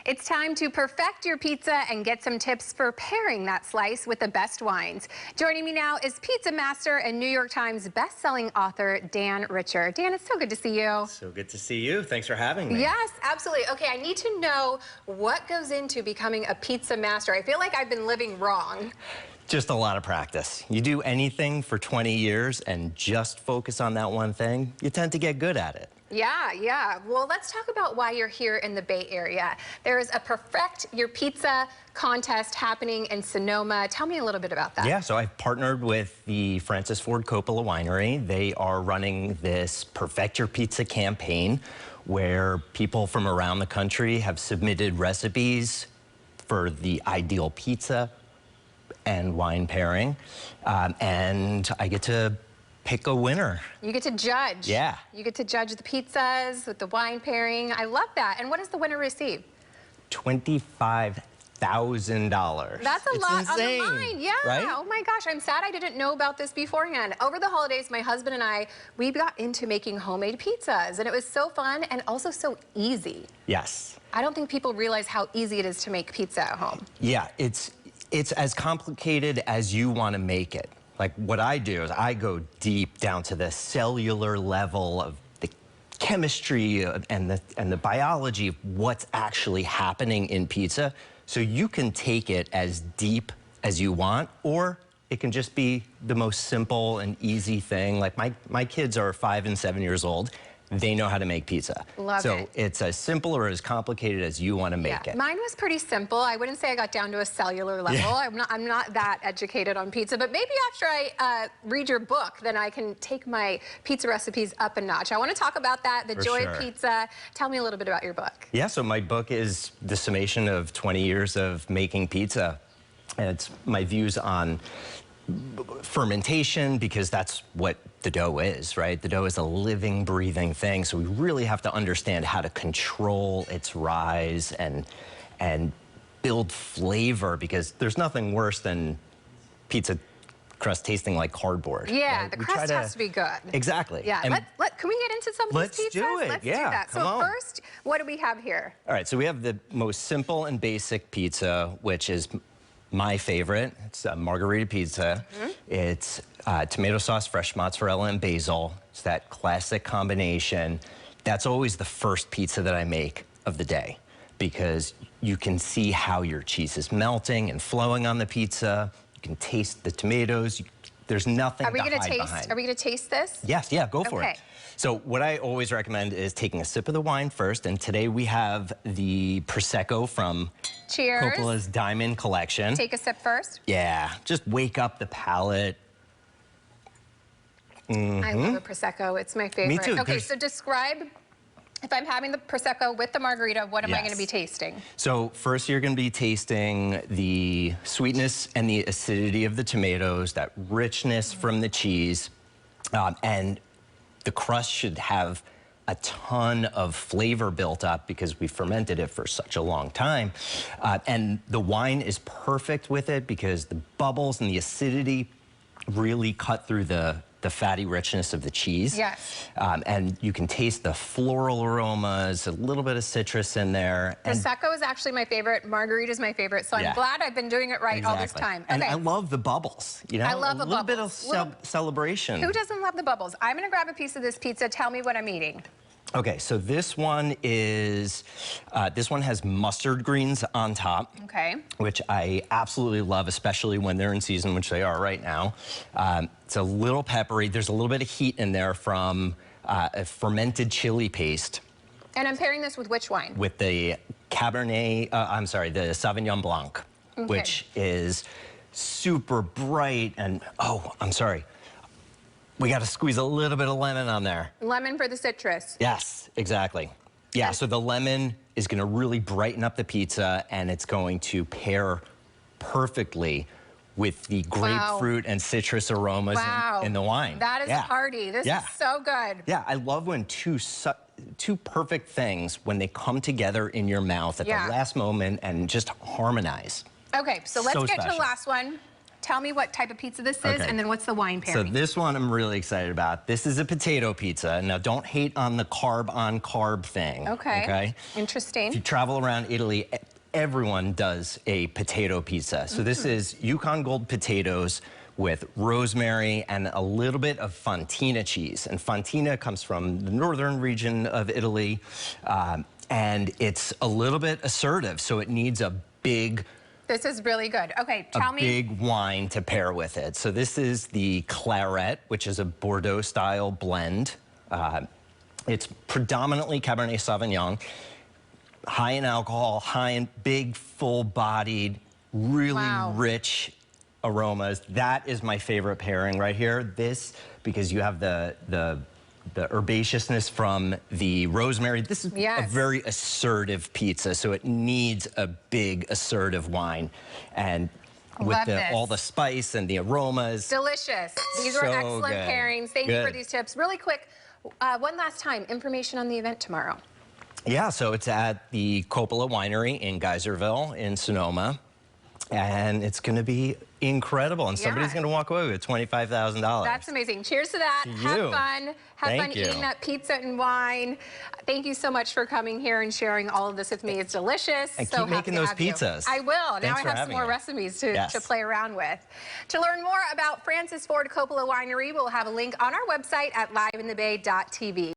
It's time to perfect your pizza and get some tips for pairing that slice with the best wines. Joining me now is pizza master and New York Times best-selling author Dan Richer. Dan, it's so good to see you. So good to see you. Thanks for having me. Yes, absolutely. Okay, I need to know what goes into becoming a pizza master. I feel like I've been living wrong. Just a lot of practice. You do anything for 20 years and just focus on that one thing, you tend to get good at it. Yeah. Well, let's talk about why you're here in the Bay Area. There is a Perfect Your Pizza contest happening in Sonoma. Tell me a little bit about that. Yeah, so I've partnered with the Francis Ford Coppola Winery. They are running this Perfect Your Pizza campaign where people from around the country have submitted recipes for the ideal pizza and wine pairing, and I get to pick a winner. You get to judge. Yeah. You get to judge the pizzas with the wine pairing. I love that. And what does the winner receive? $25,000. That's a lot insane, on the line. Yeah. Right? Oh my gosh, I'm sad I didn't know about this beforehand. Over the holidays, my husband and I, we got into making homemade pizzas, and it was so fun and also so easy. Yes. I don't think people realize how easy it is to make pizza at home. Yeah, it's as complicated as you want to make it. Like what I do is I go deep down to the cellular level of the chemistry and the biology of what's actually happening in pizza. So you can take it as deep as you want, or it can just be the most simple and easy thing. Like my kids are 5 and 7 years old. They know how to make pizza. Love it. So it's as simple or as complicated as you want to make it. Mine was pretty simple. I wouldn't say I got down to a cellular level. Yeah. I'm not that educated on pizza, but maybe after I read your book, then I can take my pizza recipes up a notch. I want to talk about that, the Joy of Pizza. Tell me a little bit about your book. Yeah, so my book is the summation of 20 years of making pizza. And it's my views on fermentation, because that's what the dough is, right? The dough is a living, breathing thing, so we really have to understand how to control its rise and build flavor, because there's nothing worse than pizza crust tasting like cardboard. Yeah, right? the crust has to be good. Exactly. Yeah, can we get into some of these pizzas? Let's do it. Let's do yeah, that. So first, what do we have here? All right, so we have the most simple and basic pizza, which is my favorite. It's a margherita pizza. It's tomato sauce, fresh mozzarella, and basil. It's that classic combination. That's always the first pizza that I make of the day, because you can see how your cheese is melting and flowing on the pizza. You can taste the tomatoes. There's nothing to hide behind. Are we gonna taste this? Yes, yeah, go for it. So what I always recommend is taking a sip of the wine first, and today we have the Prosecco from Coppola's Diamond Collection. Take a sip first. Yeah, just wake up the palate. I love a Prosecco, it's my favorite. Me too. Okay, so describe, if I'm having the Prosecco with the margarita, what am I gonna be tasting? So first you're gonna be tasting the sweetness and the acidity of the tomatoes, that richness from the cheese, and the crust should have a ton of flavor built up because we fermented it for such a long time. And the wine is perfect with it because the bubbles and the acidity really cut through the fatty richness of the cheese. Yes. And you can taste the floral aromas, a little bit of citrus in there. Prosecco is actually my favorite. Margarita is my favorite. So I'm glad I've been doing it right all this time. And I love the bubbles. You know, I love a little bit of celebration. Who doesn't love the bubbles? I'm gonna grab a piece of this pizza. Tell me what I'm eating. Okay, so this one is, this one has mustard greens on top. Okay. Which I absolutely love, especially when they're in season, which they are right now. It's a little peppery. There's a little bit of heat in there from a fermented chili paste. And I'm pairing this with which wine? With the Cabernet, the Sauvignon Blanc, which is super bright and, we got to squeeze a little bit of lemon on there. Lemon for the citrus. Yes, exactly. Yeah, so the lemon is going to really brighten up the pizza, and it's going to pair perfectly with the grapefruit and citrus aromas in the wine. That is a party. This is so good. Yeah, I love when two perfect things, when they come together in your mouth at the last moment and just harmonize. Okay, so let's get to the last one. tell me what type of pizza this is, Okay. and then what's the wine So pairing? this one I'm really excited about. This is a potato pizza. Now don't hate on the carb thing. Okay. If you Interesting. travel around Italy, everyone does a potato pizza. So this is Yukon Gold potatoes with rosemary and a little bit of fontina cheese. And fontina comes from the northern region of Italy, and it's a little bit assertive, so it needs a big This is really good. Okay, tell me. big wine to pair with it. So this is the Claret, which is a Bordeaux-style blend. It's predominantly Cabernet Sauvignon, high in alcohol, high in big, full-bodied, really rich aromas. That is my favorite pairing right here. This, because you have the herbaceousness from the rosemary. This is a very assertive pizza, so it needs a big, assertive wine. And with all the spice and the aromas. Delicious. These were So excellent good. pairings. Thank you for these tips. Really quick, one last time, information on the event tomorrow. Yeah, so it's at the Coppola Winery in Geyserville in Sonoma. And it's going to be incredible. And somebody's going to walk away with $25,000. That's amazing. Cheers to that. Have fun. Have fun eating that pizza and wine. Thank you so much for coming here and sharing all of this with me. It's delicious. And so keep making those you. pizzas. I will. Now Thanks I have some more recipes to play around with. To learn more about Francis Ford Coppola Winery, we'll have a link on our website at liveinthebay.tv.